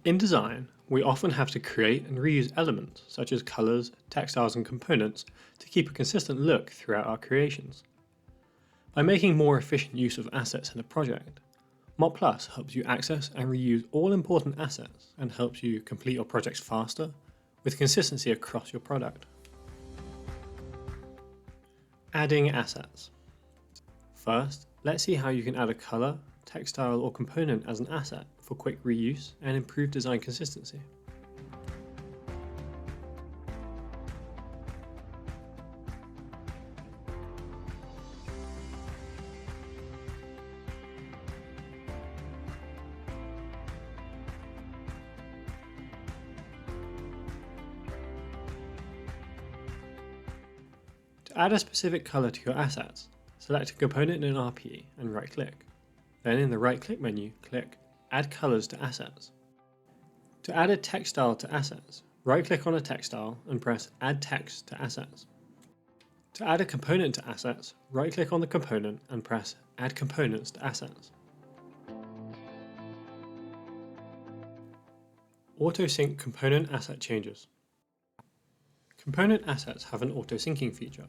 In design, we often have to create and reuse elements such as colors, textiles, and components to keep a consistent look throughout our creations. By making more efficient use of assets in a project, Mockplus helps you access and reuse all important assets and helps you complete your projects faster with consistency across your product. Adding assets. First, let's see how you can add a color, textile, or component as an asset for quick reuse and improved design consistency. To add a specific color to your assets, select a component in RP and right-click. Then in the right-click menu, click Add Colors to Assets. To add a textile to assets, right-click on a textile and press Add Text to Assets. To add a component to assets, right-click on the component and press Add Components to Assets. Auto-sync component asset changes. Component assets have an auto-syncing feature.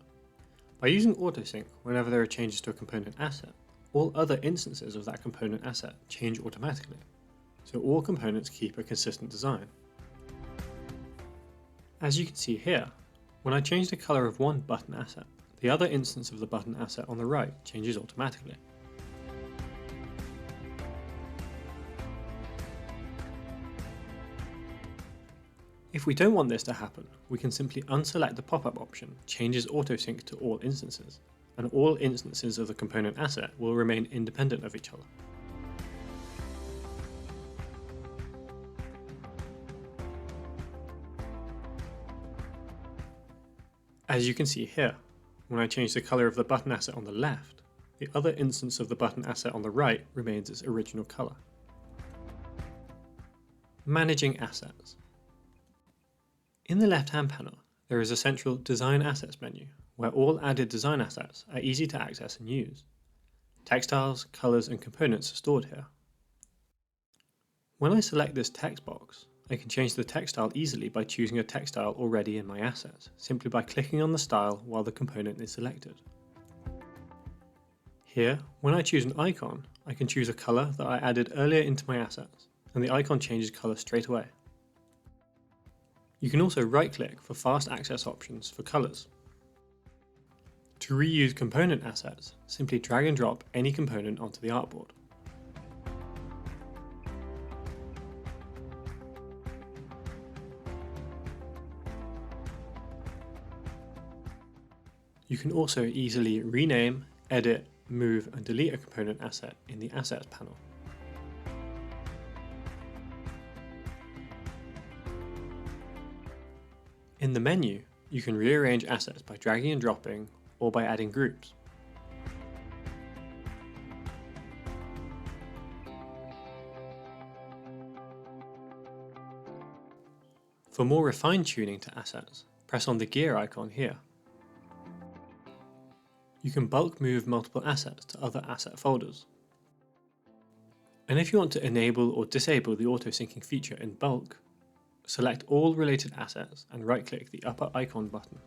By using auto-sync whenever there are changes to a component asset, all other instances of that component asset change automatically, so all components keep a consistent design. As you can see here, when I change the color of one button asset, the other instance of the button asset on the right changes automatically. If we don't want this to happen, we can simply unselect the pop-up option, Changes Autosync to all instances, and all instances of the component asset will remain independent of each other. As you can see here, when I change the color of the button asset on the left, the other instance of the button asset on the right remains its original color. Managing assets. In the left-hand panel, there is a central Design Assets menu, where all added design assets are easy to access and use. Textiles, colors, and components are stored here. When I select this text box, I can change the textile easily by choosing a textile already in my assets, simply by clicking on the style while the component is selected. Here, when I choose an icon, I can choose a color that I added earlier into my assets, and the icon changes color straight away. You can also right-click for fast access options for colors. To reuse component assets, simply drag and drop any component onto the artboard. You can also easily rename, edit, move, and delete a component asset in the Assets panel. In the menu, you can rearrange assets by dragging and dropping or by adding groups. For more refined tuning to assets, press on the gear icon here. You can bulk move multiple assets to other asset folders. And if you want to enable or disable the auto-syncing feature in bulk, select all related assets and right-click the upper icon button.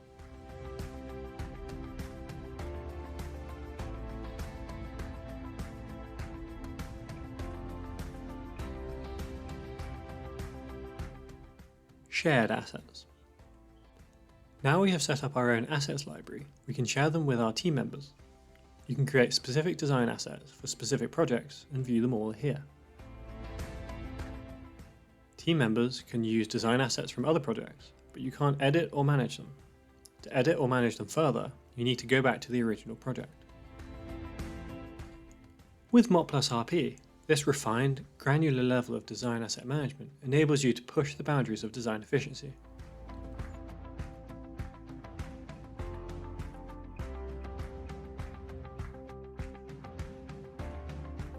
Shared assets. Now we have set up our own assets library, we can share them with our team members. You can create specific design assets for specific projects and view them all here. Team members can use design assets from other projects, but you can't edit or manage them. To edit or manage them further, you need to go back to the original project. With Mockplus RP, this refined, granular level of design asset management enables you to push the boundaries of design efficiency.